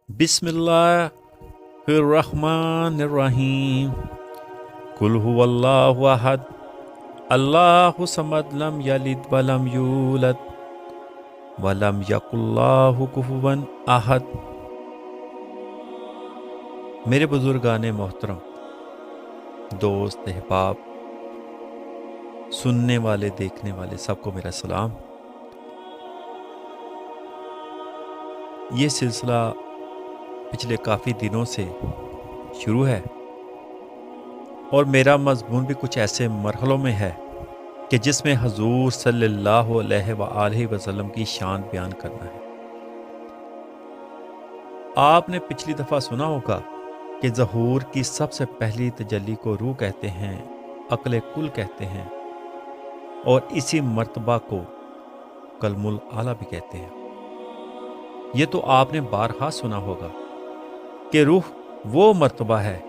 बिस्मिल्लाहिर्रहमानिर्रहीम। कुल हुवल्लाहु अहद अल्लाहु समद लम यलिद वलम यूलद वलम यकुल्लाहु कुफुवन अहद। मेरे बुजुर्गाने मोहतरम, दोस्त अहबाब, सुनने वाले देखने वाले सबको मेरा सलाम। ये सिलसिला पिछले काफ़ी दिनों से शुरू है और मेरा मज़मून भी कुछ ऐसे मरहलों में है कि जिसमें हजूर सल्लल्लाहु अलैहि वसल्लम की शान बयान करना है। आपने पिछली दफ़ा सुना होगा कि ज़हूर की सबसे पहली तजल्ली को रूह कहते हैं, अक्ल कुल कहते हैं और इसी मर्तबा को कलमुल आला भी कहते हैं। ये तो आपने बारहा सुना होगा कि रूह वो मर्तबा है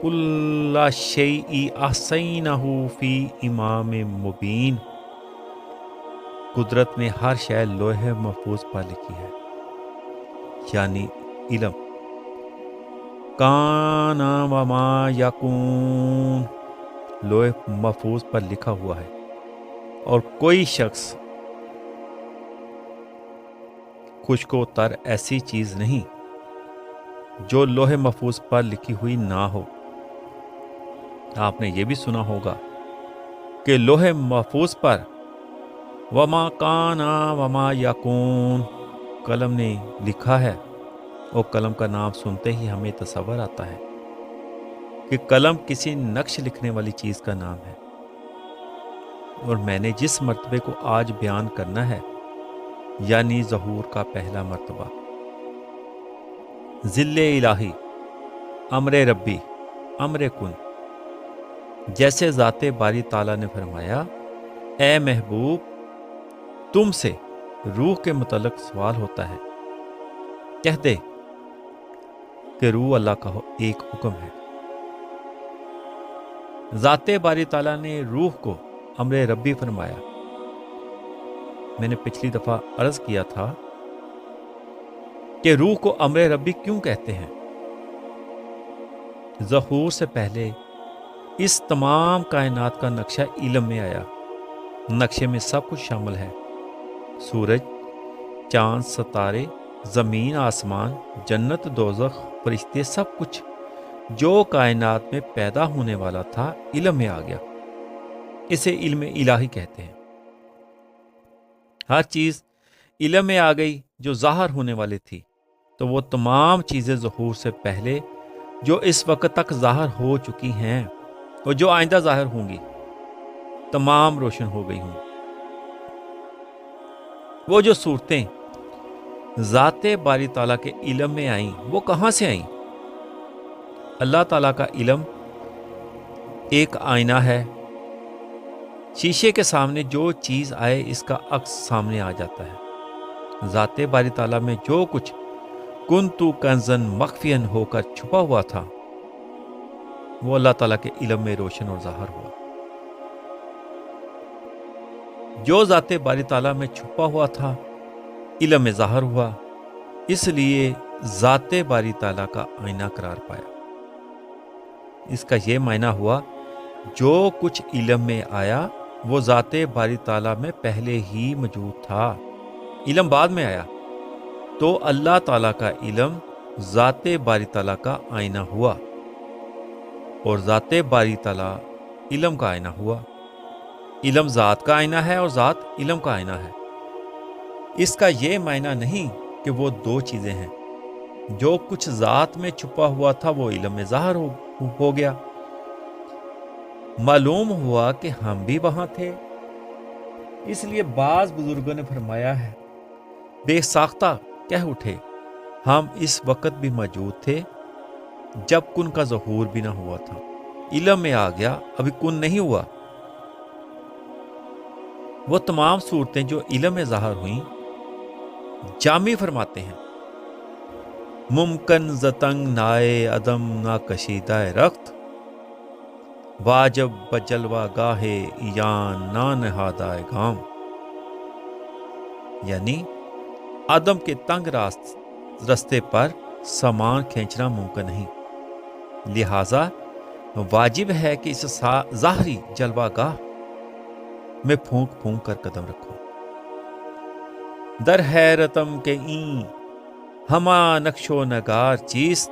कुल्ला शैई अहसैनहु फी इमाम मुबीन। कुदरत ने हर शय लोहे महफूज पर लिखी है, यानी इल्म। काना वमा यकून लोहे महफूज पर लिखा हुआ है और कोई शख्स खुशको तर ऐसी चीज नहीं जो लोहे महफूज पर लिखी हुई ना हो। आपने ये भी सुना होगा कि लोहे महफूज पर वमा काना वमा यकून कलम ने लिखा है और कलम का नाम सुनते ही हमें तसव्वुर आता है कि कलम किसी नक्श लिखने वाली चीज का नाम है। और मैंने जिस मर्तबे को आज बयान करना है, यानी ज़हूर का पहला मर्तबा, ज़िल्ले इलाही, अमरे रब्बी, अमरे कुन, जैसे ज़ाते बारी ताला ने फरमाया, ए महबूब, तुमसे रूह के मुतल्लिक सवाल होता है, कह दे कि रूह अल्लाह का एक हुक्म है। ज़ाते बारी ताला ने रूह को अमरे रब्बी फरमाया। मैंने पिछली दफा अर्ज किया था कि रूह को अमरे रब्बी क्यों कहते हैं। ज़हूर से पहले इस तमाम कायनात का नक्शा इल्म में आया। नक्शे में सब कुछ शामिल है, सूरज, चांद, सितारे, जमीन, आसमान, जन्नत, दोज़ख, फरिश्ते, सब कुछ जो कायनात में पैदा होने वाला था इल्म में आ गया। इसे इल्म इलाही कहते हैं। हर चीज इल्म में आ गई जो ज़ाहिर होने वाली थी, तो वो तमाम चीजें ज़हूर से पहले जो इस वक्त तक ज़ाहिर हो चुकी हैं और जो आइंदा ज़ाहिर होंगी, तमाम रोशन हो गई हों। वो जो सूरतें ज़ाते बारी ताला के इल्म में आईं, वो कहां से आईं? अल्लाह ताला का इल्म एक आईना है। शीशे के सामने जो चीज आए इसका अक्स सामने आ जाता है। ज़ाते बारी ताला में जो कुछ कुन्तु कंज़न मख्फियन होकर छुपा हुआ था, वो अल्लाह ताला के इल्म में रोशन और ज़ाहिर हुआ। जो ज़ाते बारी ताला में छुपा हुआ था इल्म में ज़ाहिर हुआ, इसलिए ज़ाते बारी ताला का आईना करार पाया। इसका ये मायना हुआ जो कुछ इल्म में आया वो ज़ाते बारी ताला में पहले ही मौजूद था, इल्म बाद में आया। तो अल्लाह ताला का इल्म ज़ाते बारी ताला का आईना हुआ और ज़ाते बारी ताला इल्म का आईना हुआ। इल्म ज़ात का आईना है और ज़ात इल्म का आईना है। इसका ये मायना नहीं कि वो दो चीज़ें हैं। जो कुछ ज़ात में छुपा हुआ था वो इल्म में ज़ाहिर हो गया। मालूम हुआ कि हम भी वहां थे। इसलिए बाज बुजुर्गों ने फरमाया है, बेसाख्ता कह उठे, हम इस वक्त भी मौजूद थे जब कुन का ज़हूर भी ना हुआ था। इल्म में आ गया, अभी कुन नहीं हुआ। वो तमाम सूरतें जो इल्म में ज़ाहिर हुई, जामी फरमाते हैं, मुमकन जतंग नाए अदम ना कशीदाए रख्त वाजब बजलवा गाहे यान ना नहादाए गाम। यानी आदम के तंग रास्ते पर सामान खींचना मुमकिन नहीं, लिहाजा वाजिब है कि इस ज़ाहरी जलवागाह में फूंक फूंक कर कदम रखो। दर हैरतम के ई हमा नक्शो नगार चीस्त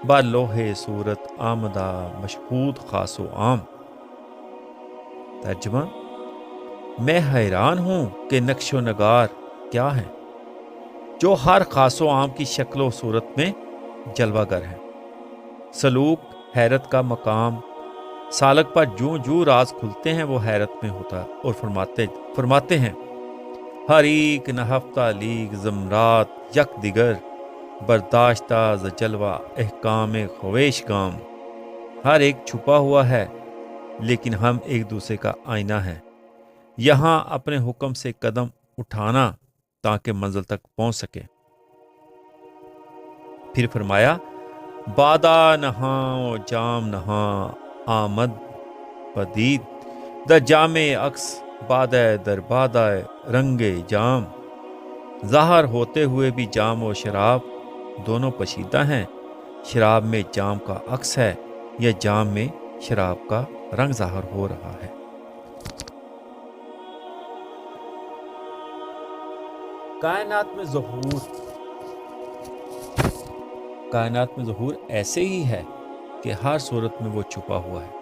बा लोहे सूरत आमदा मशहूद खासो आम। तर्जमा, मैं हैरान हूं कि नक्शो नगार क्या है जो हर खासो आम की शक्ल व सूरत में जलवागर है। सलूक हैरत का मकाम, सालक पर जूं जूं राज खुलते हैं वो हैरत में होता और फरमाते हैं, हर एक नहफ्ता लीग जमरात यक दिगर बर्दाश्ता ज जलवा एहकाम ख्वेश काम। हर एक छुपा हुआ है लेकिन हम एक दूसरे का आईना है। यहाँ अपने हुक्म से कदम उठाना ताकि मंजिल तक पहुंच सके। फिर फरमाया, बादा नहा जाम नहा आमद पदीद द जामे अक्स बादा दर बादा रंगे जाम। ज़ाहर होते हुए भी जाम और शराब दोनों पशीदा हैं। शराब में जाम का अक्स है या जाम में शराब का रंग ज़ाहर हो रहा है। कायनात में ज़हूर ऐसे ही है कि हर सूरत में वो छुपा हुआ है।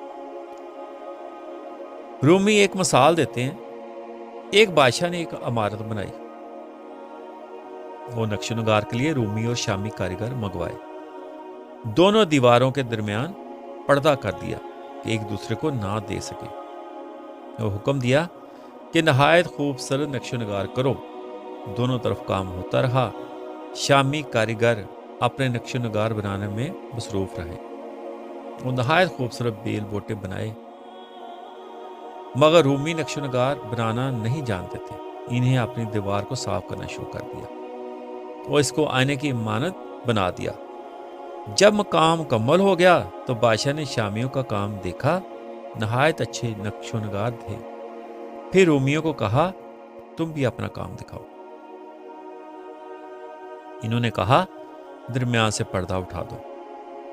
रूमी एक मिसाल देते हैं। एक बादशाह ने एक इमारत बनाई। वो नक्शोनगार के लिए रूमी और शामी कारीगर मंगवाए। दोनों दीवारों के दरमियान पर्दा कर दिया कि एक दूसरे को ना दे सके। वो हुक्म दिया कि नहायत खूबसूरत नक्शोनगार करो। दोनों तरफ काम होता रहा। शामी कारीगर अपने नक्शोनगार बनाने में मसरूफ रहे। वो नहायत खूबसूरत बेल बोटे बनाए, मगर रूमी नक्शोनगार बनाना नहीं जानते थे। इन्हें अपनी दीवार को साफ करना शुरू कर दिया। वो इसको आईने की इमारत बना दिया। जब काम मुकम्मल हो गया तो बादशाह ने शामियों का काम देखा। नहायत अच्छे नक्शोनगार थे। फिर रोमियों को कहा, तुम भी अपना काम दिखाओ। इन्होंने कहा, दरमियान से पर्दा उठा दो।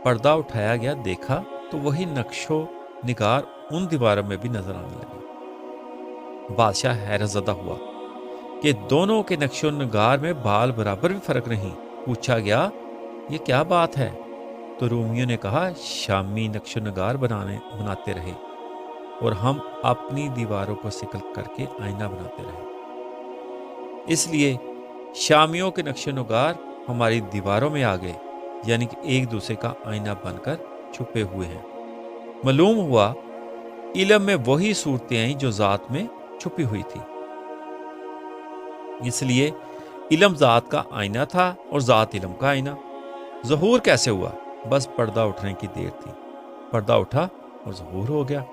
पर्दा उठाया गया, देखा तो वही नक्शो निगार उन दीवारों में भी नजर आने लगे। बादशाह हैरतज़दा हुआ कि दोनों के नक्शो निगार में बाल बराबर भी फर्क नहीं। पूछा गया, ये क्या बात है? तो रोमियों ने कहा, शामी नक्शो निगार बनाते रहे और हम अपनी दीवारों को सिकल करके आईना बनाते रहे, इसलिए शामियों के नक्शो निगार हमारी दीवारों में आ गए, यानी कि एक दूसरे का आईना बनकर छुपे हुए हैं। मालूम हुआ इल्म में वही सूरतें आई जो ज़ात में छुपी हुई थी। इसलिए इल्म ज़ात का आईना था और ज़ात इल्म का आईना। ज़हूर कैसे हुआ? बस पर्दा उठने की देर थी। पर्दा उठा और ज़हूर हो गया।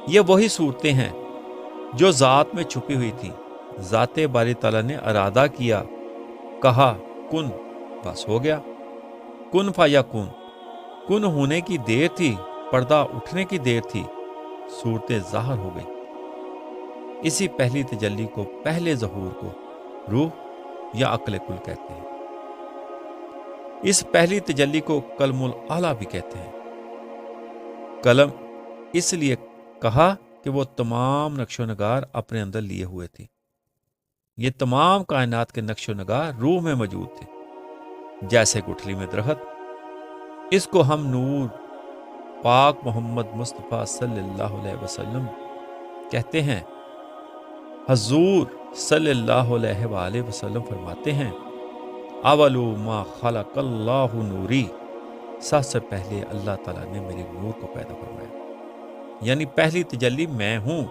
ये वही सूरतें हैं जो ज़ात में छुपी हुई थी। ज़ाते बारी ताला ने इरादा किया, कहा कुन, बस हो गया। कुन फाया कुन होने की देर थी, पर्दा उठने की देर थी, सूरतें ज़ाहिर हो गई। इसी पहली तजल्ली को, पहले ज़हूर को रूह या अक्ल कुल कहते हैं। इस पहली तजल्ली को कलमुल आला भी कहते हैं। कलम इसलिए कहा कि वो तमाम नक्शो नगार अपने अंदर लिए हुए थे। ये तमाम कायनात के नक्शो नगार रूह में मौजूद थे, जैसे गुठली में दरख्त। इसको हम नूर पाक मोहम्मद मुस्तफ़ा सल्लल्लाहु अलैहि वसल्लम कहते हैं। हजूर सल्लल्लाहु अलैहि वसल्लम फरमाते हैं, अवलु मा खलक़ल्लाहु नूरी, सबसे पहले अल्लाह ताला ने मेरे नूर को पैदा फरमाया, यानी पहली तजल्ली मैं हूँ।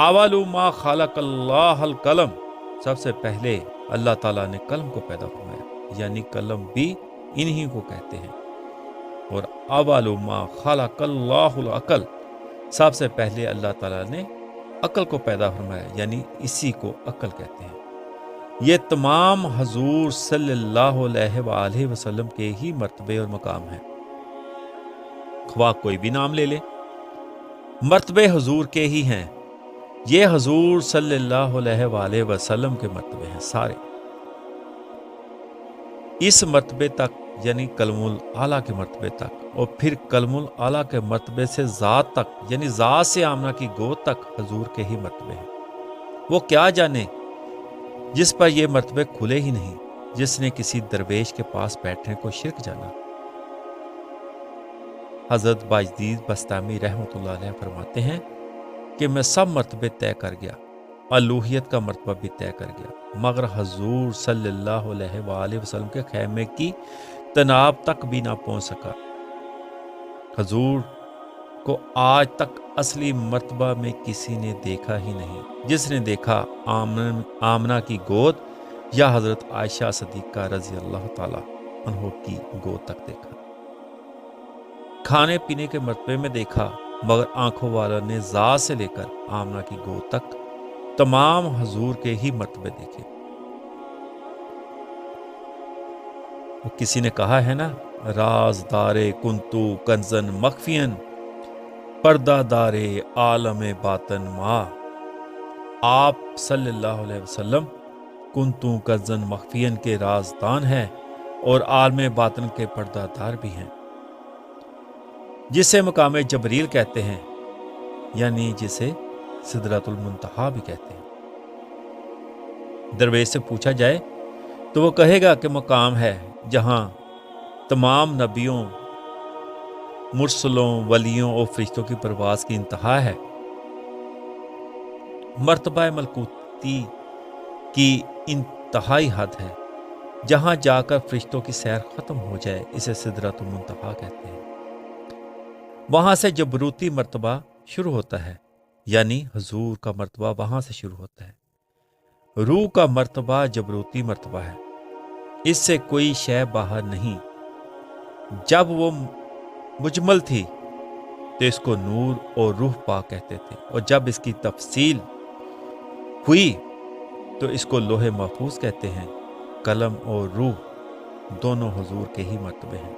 अवलु मा खलक़ल्लाहुल कलम, सबसे पहले अल्लाह ताला ने कलम को पैदा फरमाया, यानी कलम भी इन्हीं को कहते हैं। और अवलु मा खलक़ल्लाहुल अक़ल, सबसे पहले अल्लाह ताला ने अकल को पैदा फरमाया, यानी इसी को अकल कहते हैं। ये तमाम हजूर सल्लल्लाहु अलैहि वसल्लम के ही मर्तबे और मकाम हैं। ख्वा कोई भी नाम ले ले, मर्तबे हजूर के ही हैं। ये हजूर सल्लल्लाहु अलैहि वसल्लम के मर्तबे हैं सारे। इस मर्तबे तक यानी कलमुल आला के मर्तबे तक और फिर कलमुल आला के मर्तबे से ज़ात तक यानी ज़ात से आमना की गोद तक हजूर के ही मर्तबे हैं। वो क्या जाने जिस पर ये मर्तबे खुले ही नहीं, जिसने किसी दरवेश के पास बैठने को शिरक जाना। हजरत बायजीद बस्तामी रहमतुल्लाह अलैह फरमाते हैं कि मैं सब मर्तबे तय कर गया, अलूहियत का मर्तबा भी तय कर गया, मगर हजूर सल्लल्लाहु अलैहि वसल्लम के खैमे की तनाब तक भी ना पहुंच सका। हजूर को आज तक असली मर्तबा में किसी ने देखा ही नहीं। जिसने देखा आमना की गोद या हजरत आयशा सदीका रजी अल्लाह ताला अन्हो की गोद तक देखा। खाने पीने के मर्तबे में देखा, मगर आंखों वाला ने ज़ात से लेकर आमना की गोद तक तमाम हजूर के ही मर्तबे देखे। वो किसी ने कहा है ना, राजदारे कुंतु कंजन मखफियन पर्दादारे आलम बातन मा। आप सल्लल्लाहु अलैहि वसल्लम कुंतु कंजन मखफियन के राजदान हैं और आलम बातन के पर्दादार भी हैं, जिसे मकाम जबरील कहते हैं, यानी जिसे सिदरतुल मुंतहा भी कहते हैं। दरवेश से पूछा जाए तो वो कहेगा कि मकाम है जहां तमाम नबियों, मुरसलों, वलियों और फरिश्तों की परवाज़ की इंतहा है। मर्तबा मलकूती की इंतहाई हद है, जहां जाकर फरिश्तों की सैर ख़त्म हो जाए, इसे सिदरतुल मुंतहा कहते हैं। वहां से जबरूती मर्तबा शुरू होता है, यानी हजूर का मर्तबा वहां से शुरू होता है। रूह का मर्तबा जबरूती मर्तबा है, इससे कोई शय बाहर नहीं। जब वो मुजमल थी तो इसको नूर और रूह पाक कहते थे, और जब इसकी तफसील हुई तो इसको लोहे महफूज कहते हैं। कलम और रूह दोनों हजूर के ही मर्तबे हैं।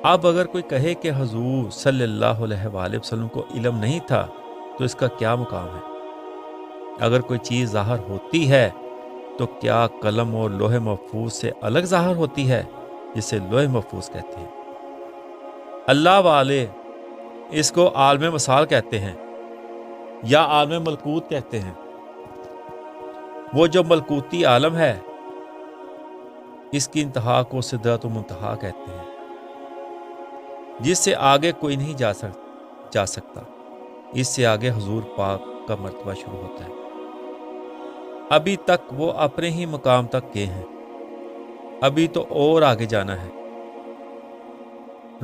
अब अगर कोई कहे कि हजूर सल्लल्लाहु अलैहि वसल्लम को इल्म नहीं था तो इसका क्या मुकाम है? अगर कोई चीज़ ज़ाहिर होती है तो क्या कलम और लोहे महफूज से अलग ज़ाहिर होती है, जिसे लोहे महफूज कहते हैं? अल्लाह वाले इसको आलम मसाल कहते हैं या आलम मलकूत कहते हैं। वो जो मलकूती आलम है, इसकी इंतहा को सिदरतुल मुंतहा कहते हैं, जिससे आगे कोई नहीं जा सकता। इससे आगे हजूर पाक का मर्तबा शुरू होता है। अभी तक वो अपने ही मकाम तक गए हैं, अभी तो और आगे जाना है।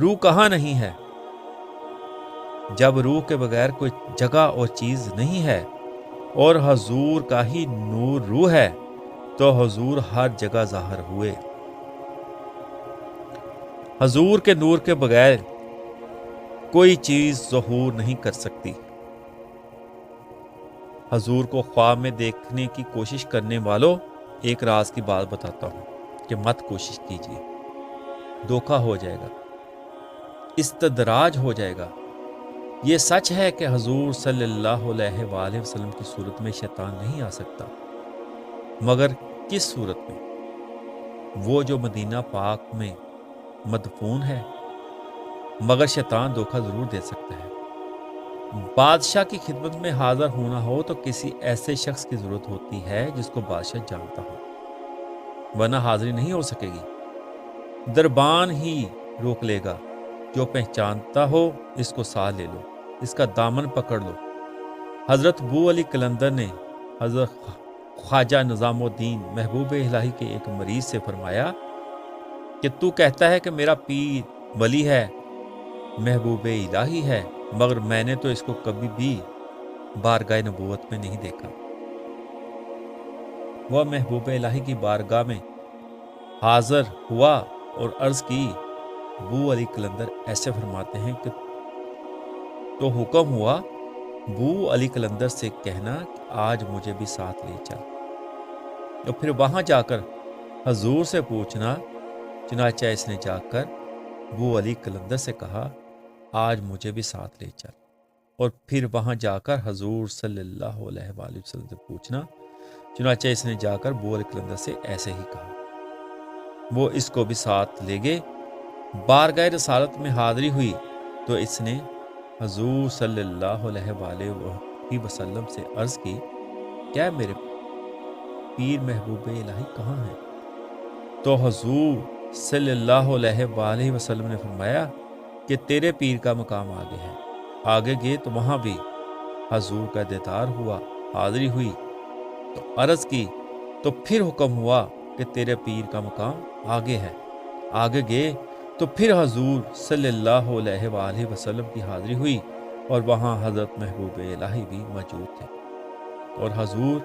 रूह कहाँ नहीं है? जब रूह के बगैर कोई जगह और चीज नहीं है और हजूर का ही नूर रूह है, तो हजूर हर जगह ज़ाहिर हुए। हजूर के नूर के बगैर कोई चीज ज़हूर नहीं कर सकती। हजूर को ख्वाब में देखने की कोशिश करने वालों, एक राज की बात बताता हूं कि मत कोशिश कीजिए, धोखा हो जाएगा, इस्तदराज हो जाएगा। ये सच है कि हजूर सल्लल्लाहु अलैहि वसल्लम की सूरत में शैतान नहीं आ सकता, मगर किस सूरत में? वो जो मदीना पाक में मदफून है, मगर शैतान धोखा जरूर दे सकता है। बादशाह की खिदमत में हाजिर होना हो तो किसी ऐसे शख्स की जरूरत होती है जिसको बादशाह जानता हो, वरना हाजिरी नहीं हो सकेगी। दरबान ही रोक लेगा। जो पहचानता हो इसको साथ ले लो, इसका दामन पकड़ लो। हजरत बू अली कलंदर ने हजरत ख्वाजा निजामुद्दीन महबूब इलाही के एक मरीज से फरमाया कि तू कहता है कि मेरा पीर वली है, महबूब इलाही है, मगर मैंने तो इसको कभी भी बारगाह नबूवत में नहीं देखा। वह महबूब इलाही की बारगाह में हाजिर हुआ और अर्ज की। बू अली कलंदर ऐसे फरमाते हैं कि तो हुक्म हुआ बू अली कलंदर से कहना कि आज मुझे भी साथ ले चल। तो फिर वहां जाकर हजूर से पूछना। चुनाचा इसने जाकर बू अली कलंदर से कहा, आज मुझे भी साथ ले चल। और फिर वहां जाकर हजूर सल्लल्लाहु अलैहि वसल्लम से पूछना। चुनाचा इसने जाकर बू अली कलंदर से ऐसे ही कहा। وہ اس کو بھی ساتھ لے گئے۔ بارگاہ رسالت میں حاضری ہوئی تو اس نے حضور صلی اللہ علیہ وآلہ وسلم سے عرض کی، کیا میرے پیر محبوب الہی کہاں ہیں؟ تو حضور صلی اللہ علیہ وآلہ وسلم نے فرمایا کہ تیرے پیر کا مقام آگے ہے۔ آگے گئے تو وہاں بھی حضور کا دیدار ہوا، حاضری ہوئی تو عرض کی تو پھر حکم ہوا کہ تیرے پیر کا مقام آگے ہے۔ آگے گئے تو پھر حضور صلی اللہ علیہ وآلہ وسلم کی حاضری ہوئی اور وہاں حضرت محبوب الہی بھی موجود تھے، اور حضور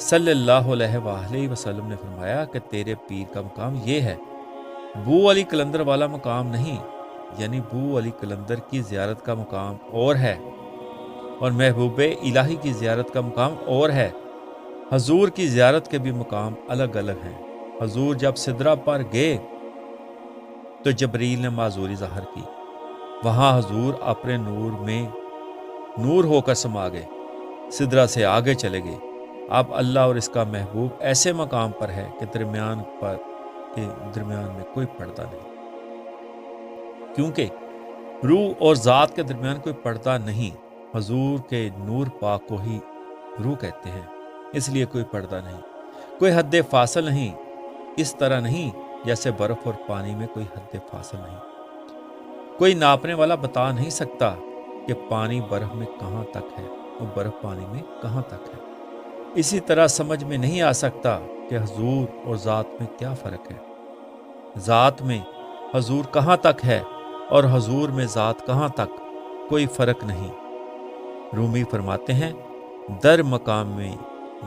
صلی اللہ علیہ وآلہ وسلم نے فرمایا کہ تیرے پیر کا مقام یہ ہے، بو علی قلندر والا مقام نہیں، یعنی بو علی قلندر کی زیارت کا مقام اور ہے اور محبوب الہی کی زیارت کا مقام اور ہے۔ حضور کی زیارت کے بھی مقام الگ الگ ہیں۔ حضور جب سدرہ پر گئے تو جبریل نے معذوری ظاہر کی، وہاں حضور اپنے نور میں نور ہو کر سما گئے، سدرہ سے آگے چلے گئے۔ اب اللہ اور اس کا محبوب ایسے مقام پر ہے کہ درمیان میں کوئی پردہ نہیں، کیونکہ روح اور ذات کے درمیان کوئی پردہ نہیں۔ حضور کے نور پاک کو ہی روح کہتے ہیں، اس لیے کوئی پردہ نہیں، کوئی حد فاصل نہیں، اس طرح نہیں جیسے برف اور پانی میں کوئی حد فاصل نہیں۔ کوئی ناپنے والا بتا نہیں سکتا کہ پانی برف میں کہاں تک ہے اور برف پانی میں کہاں تک ہے۔ اسی طرح سمجھ میں نہیں آ سکتا کہ حضور اور ذات میں کیا فرق ہے، ذات میں حضور کہاں تک ہے اور حضور میں ذات کہاں تک، کوئی فرق نہیں۔ رومی فرماتے ہیں، در مقام میں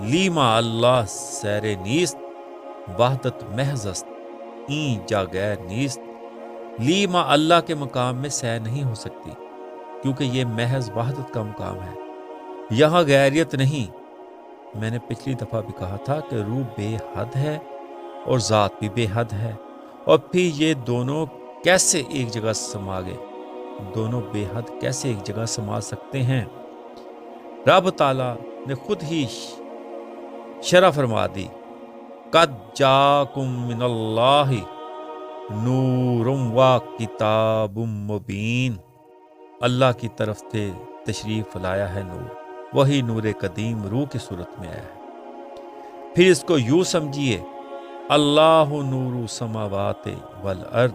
لیما اللہ سیر نیست، وحدت محض است این جا غیر نیست۔ لیما اللہ کے مقام میں سیر نہیں ہو سکتی، کیونکہ یہ محض وحدت کا مقام ہے، یہاں غیریت نہیں۔ میں نے پچھلی دفعہ بھی کہا تھا کہ روح بے حد ہے اور ذات بھی بے حد ہے، اور پھر یہ دونوں کیسے ایک جگہ سما گئے، دونوں بے حد کیسے ایک جگہ سما سکتے ہیں؟ رب تعالیٰ نے خود ہی شرح فرما دی، قد جاکم من اللہ نور و کتاب مبین، اللہ کی طرف سے تشریف لایا ہے نور، وہی نور قدیم روح کی صورت میں آیا ہے۔ پھر اس کو یوں سمجھیے، اللہ نور السماوات والارض،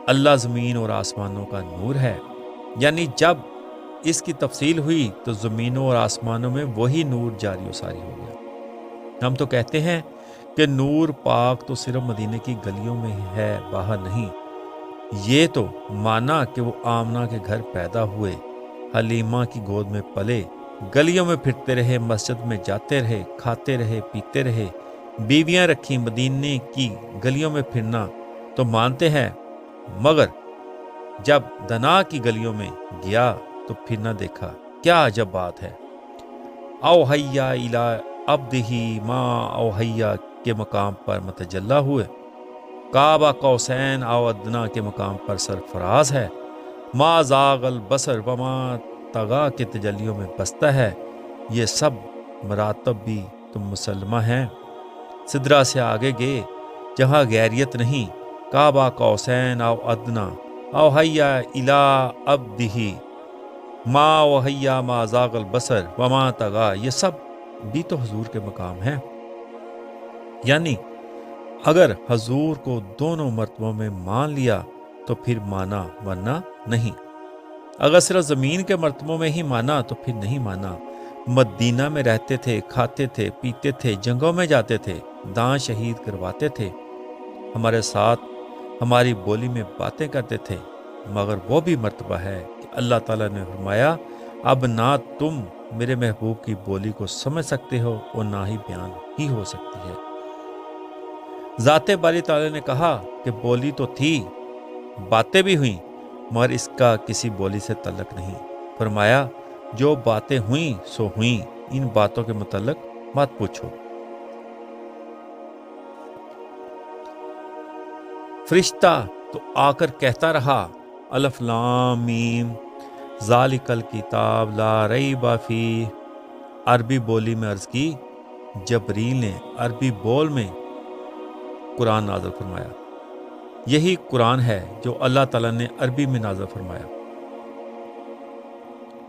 اللہ زمین اور آسمانوں کا نور ہے، یعنی جب اس کی تفصیل ہوئی تو زمینوں اور آسمانوں میں وہی نور جاری و ساری ہو گیا۔ ہم تو کہتے ہیں کہ نور پاک تو صرف مدینے کی گلیوں میں ہے، باہر نہیں۔ یہ تو مانا کہ وہ آمنہ کے گھر پیدا ہوئے، حلیمہ کی گود میں پلے، گلیوں میں پھرتے رہے، مسجد میں جاتے رہے، کھاتے رہے، پیتے رہے، بیویاں رکھی، مدینے کی گلیوں میں پھرنا تو مانتے ہیں، مگر جب دنا کی گلیوں میں گیا تو پھر نہ دیکھا۔ کیا عجب بات ہے! اوحیا الی عبدہ ما اوحیا کے مقام پر متجلا ہوئے، کعبہ قوسین او ادنا کے مقام پر سرفراز ہے، ما زاغ البصر وما طغا کے تجلیوں میں بستا ہے۔ یہ سب مراتب بھی تم مسلمہ ہیں۔ سدرہ سے آگے گئے جہاں غیریت نہیں، کعبہ قوسین او ادنا اوحیا الی عبدہ ما اوحیا ما زاغ البصر وما طغا، یہ سب بھی تو حضور کے مقام ہیں۔ یعنی اگر حضور کو دونوں مرتبوں میں مان لیا تو پھر مانا، ورنہ نہیں۔ اگر صرف زمین کے مرتبوں میں ہی مانا تو پھر نہیں مانا۔ مدینہ میں رہتے تھے، کھاتے تھے، پیتے تھے، جنگوں میں جاتے تھے، داں شہید کرواتے تھے، ہمارے ساتھ ہماری بولی میں باتیں کرتے تھے، مگر وہ بھی مرتبہ ہے کہ اللہ تعالیٰ نے فرمایا، اب نہ تم میرے محبوب کی بولی کو سمجھ سکتے ہو اور نہ ہی بیان ہی ہو سکتی ہے۔ ذات باری تعالیٰ نے کہا کہ بولی تو تھی، باتیں بھی ہوئیں، مگر اس کا کسی بولی سے تعلق نہیں۔ فرمایا، جو باتیں ہوئیں سو ہوئیں، ان باتوں کے متعلق مت پوچھو۔ فرشتہ تو آ کر کہتا رہا، الف لام میم ذالک الکتاب لا ریب فیہ، عربی بولی میں عرض کی، جبریل نے عربی بول میں قرآن نازل فرمایا۔ یہی قرآن ہے جو اللہ تعالیٰ نے عربی میں نازل فرمایا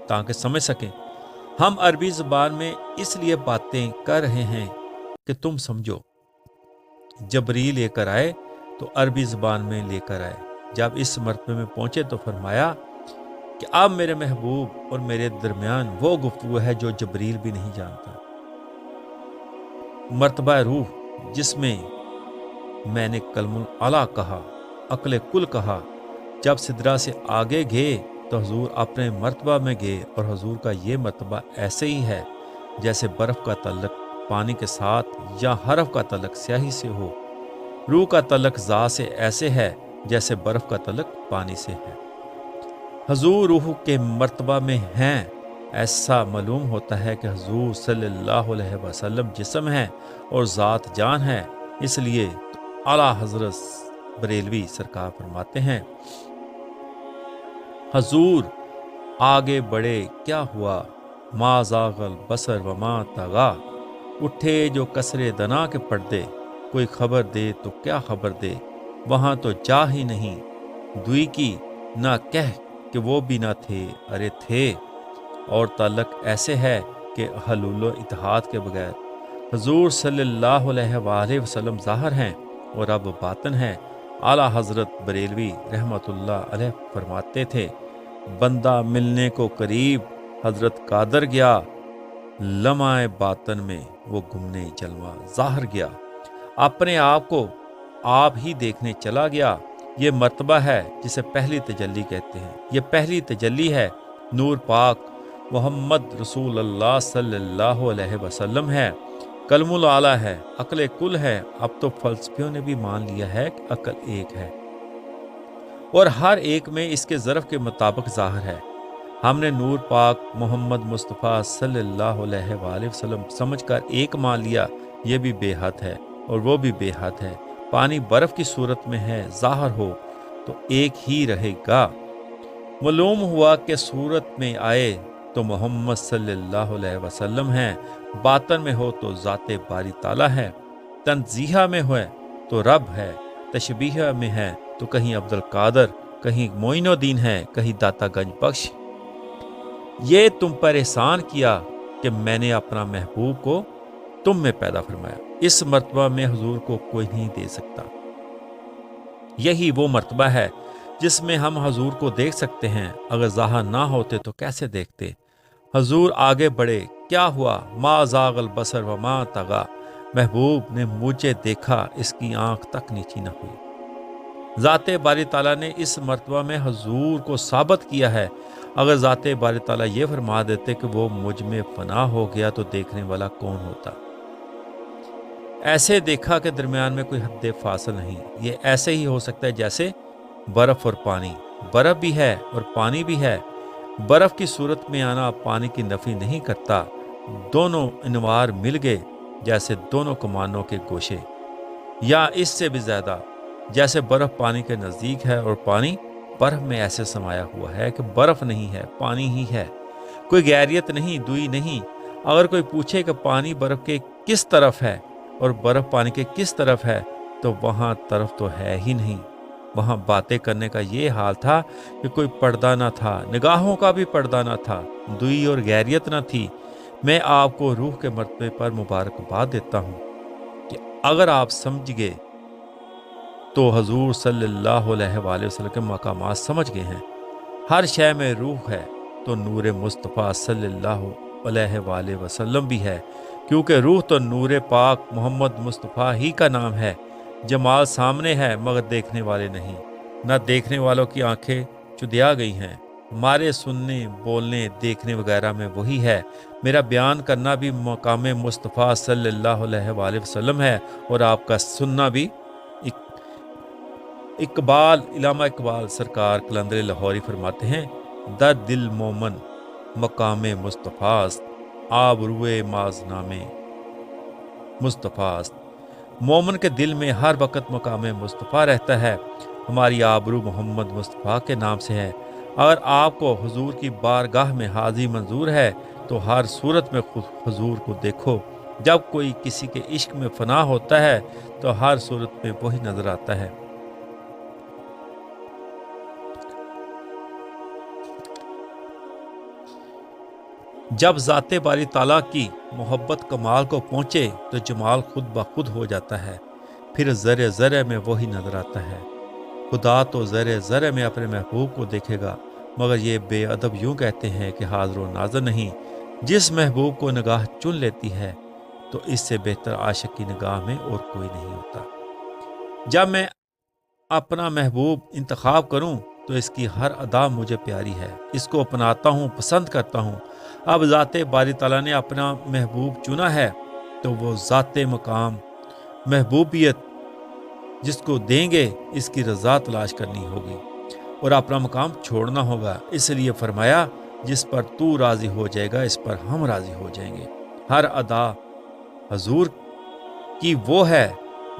تاکہ سمجھ سکیں۔ ہم عربی زبان میں اس لیے باتیں کر رہے ہیں کہ تم سمجھو۔ جبریل لے کر آئے تو عربی زبان میں لے کر آئے۔ جب اس مرتبے میں پہنچے تو فرمایا کہ اب میرے محبوب اور میرے درمیان وہ گفتگو ہے جو جبریل بھی نہیں جانتا۔ مرتبہ روح جس میں نے کلم الاعلیٰ کہا، عقل کل کہا، جب سدرہ سے آگے گئے تو حضور اپنے مرتبہ میں گئے، اور حضور کا یہ مرتبہ ایسے ہی ہے جیسے برف کا تعلق پانی کے ساتھ یا حرف کا تعلق سیاہی سے ہو۔ روح کا تعلق ذات سے ایسے ہے جیسے برف کا تعلق پانی سے ہے۔ حضور روح کے مرتبہ میں ہیں، ایسا معلوم ہوتا ہے کہ حضور صلی اللہ علیہ وسلم جسم ہے اور ذات جان ہے۔ اس لیے اعلیٰ حضرت بریلوی سرکار فرماتے ہیں، حضور آگے بڑھے کیا ہوا، ما زاغ البصر وما طغی، اٹھے جو کسرے دنا کے پردے، کوئی خبر دے تو کیا خبر دے، وہاں تو جا ہی نہیں، دوئی کی نہ کہہ کہ وہ بھی نہ تھے، ارے تھے، اور تعلق ایسے ہے کہ حلول و اتحاد کے بغیر حضور صلی اللہ علیہ وآلہ وسلم ظاہر ہیں اور اب باطن ہیں۔ اعلیٰ حضرت بریلوی رحمت اللہ علیہ فرماتے تھے، بندہ ملنے کو قریب حضرت قادر گیا، لمحہ باطن میں وہ گمنے جلوہ ظاہر گیا، اپنے آپ کو آپ ہی دیکھنے چلا گیا۔ یہ مرتبہ ہے جسے پہلی تجلی کہتے ہیں۔ یہ پہلی تجلی ہے، نور پاک محمد رسول اللہ صلی اللہ علیہ وسلم ہے، کلم الاعلیٰ ہے، عقل کل ہے۔ اب تو فلسفیوں نے بھی مان لیا ہے کہ عقل ایک ہے اور ہر ایک میں اس کے ظرف کے مطابق ظاہر ہے۔ ہم نے نور پاک محمد مصطفیٰ صلی اللہ علیہ وآلہ وسلم سمجھ کر ایک مان لیا، یہ بھی بے حد ہے اور وہ بھی بے حد ہے۔ پانی برف کی صورت میں ہے، ظاہر ہو تو ایک ہی رہے گا۔ معلوم ہوا کہ صورت میں آئے تو محمد صلی اللہ علیہ وسلم ہیں، باطن میں ہو تو ذات باری تعالیٰ ہے، تنزیہ میں ہوئے تو رب ہے، تشبیہ میں ہے تو کہیں عبد القادر، کہیں معین الدین ہے، کہیں داتا گنج بخش۔ یہ تم پر احسان کیا کہ میں نے اپنا محبوب کو تم میں پیدا فرمایا، اس مرتبہ میں حضور کو کوئی نہیں دے سکتا۔ یہی وہ مرتبہ ہے جس میں ہم حضور کو دیکھ سکتے ہیں، اگر ظاہر نہ ہوتے تو کیسے دیکھتے۔ حضور آگے بڑھے کیا ہوا، ما زاغ البصر وما طغی، محبوب نے مجھے دیکھا، اس کی آنکھ تک نیچی نہ ہوئی۔ ذات باری تعالیٰ نے اس مرتبہ میں حضور کو ثابت کیا ہے۔ اگر ذات باری تعالیٰ یہ فرما دیتے کہ وہ مجھ میں فنا ہو گیا تو دیکھنے والا کون ہوتا؟ ایسے دیکھا کہ درمیان میں کوئی حد فاصل نہیں۔ یہ ایسے ہی ہو سکتا ہے جیسے برف اور پانی، برف بھی ہے اور پانی بھی ہے۔ برف کی صورت میں آنا پانی کی نفی نہیں کرتا، دونوں انوار مل گئے جیسے دونوں کمانوں کے گوشے، یا اس سے بھی زیادہ، جیسے برف پانی کے نزدیک ہے اور پانی برف میں ایسے سمایا ہوا ہے کہ برف نہیں ہے، پانی ہی ہے، کوئی غیریت نہیں، دوئی نہیں۔ اگر کوئی پوچھے کہ پانی برف کے کس طرف ہے اور برف پانی کے کس طرف ہے تو وہاں طرف تو ہے ہی نہیں۔ وہاں باتیں کرنے کا یہ حال تھا کہ کوئی پردہ نہ تھا، نگاہوں کا بھی پردہ نہ تھا، دوئی اور غیریت نہ تھی۔ میں آپ کو روح کے مرتبے پر مبارکباد دیتا ہوں کہ اگر آپ سمجھ گئے تو حضور صلی اللہ علیہ وآلہ وسلم کے مقامات سمجھ گئے ہیں۔ ہر شے میں روح ہے تو نور مصطفیٰ صلی اللہ علیہ وآلہ وسلم بھی ہے، کیونکہ روح تو نور پاک محمد مصطفیٰ ہی کا نام ہے۔ جمال سامنے ہے مگر دیکھنے والے نہیں، نہ دیکھنے والوں کی آنکھیں چدیا گئی ہیں۔ ہمارے سننے، بولنے، دیکھنے وغیرہ میں وہی ہے۔ میرا بیان کرنا بھی مقام مصطفیٰ صلی اللہ علیہ وآلہ وسلم ہے اور آپ کا سننا بھی۔ علامہ اقبال سرکار قلندر لاہوری فرماتے ہیں، در دل مومن مقام مصطفیٰ است، آب روئے ماز نام مصطفیٰ است۔ مومن کے دل میں ہر وقت مقام مصطفیٰ رہتا ہے۔ ہماری آبرو محمد مصطفیٰ کے نام سے ہے۔ اگر آپ کو حضور کی بارگاہ میں حاضری منظور ہے تو ہر صورت میں خود حضور کو دیکھو، جب کوئی کسی کے عشق میں فنا ہوتا ہے تو ہر صورت میں وہی نظر آتا ہے۔ جب ذات باری تعالیٰ کی محبت کمال کو پہنچے تو جمال خود بخود ہو جاتا ہے، پھر ذرے ذرے میں وہی نظر آتا ہے۔ خدا تو ذرے ذرے میں اپنے محبوب کو دیکھے گا، مگر یہ بے ادب یوں کہتے ہیں کہ حاضر و ناظر نہیں۔ جس محبوب کو نگاہ چن لیتی ہے تو اس سے بہتر عاشق کی نگاہ میں اور کوئی نہیں ہوتا۔ جب میں اپنا محبوب انتخاب کروں تو اس کی ہر ادا مجھے پیاری ہے، اس کو اپناتا ہوں، پسند کرتا ہوں۔ اب ذات باری تعالیٰ نے اپنا محبوب چنا ہے تو وہ ذات مقام محبوبیت جس کو دیں گے اس کی رضا تلاش کرنی ہوگی اور اپنا مقام چھوڑنا ہوگا۔ اس لیے فرمایا جس پر تو راضی ہو جائے گا اس پر ہم راضی ہو جائیں گے۔ ہر ادا حضور کی وہ ہے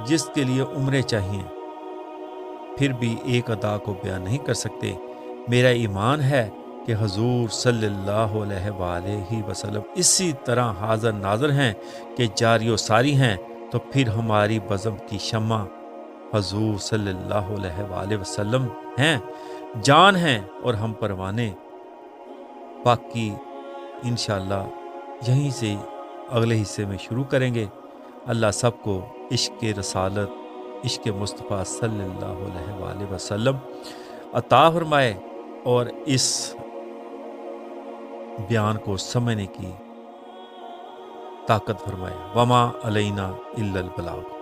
جس کے لیے عمریں چاہیے، پھر بھی ایک ادا کو بیان نہیں کر سکتے۔ میرا ایمان ہے کہ حضور صلی اللہ علیہ وآلہ وسلم اسی طرح حاضر ناظر ہیں کہ جاری و ساری ہیں، تو پھر ہماری بزم کی شمع حضور صلی اللہ علیہ وآلہ وسلم ہیں، جان ہیں اور ہم پروانے۔ باقی انشاءاللہ یہیں سے اگلے حصے میں شروع کریں گے۔ اللہ سب کو عشق رسالت، عشق مصطفیٰ صلی اللہ علیہ وآلہ وسلم عطا فرمائے اور اس بیان کو سمجھنے کی طاقت فرمائے۔ وما علینا الا البلاغ۔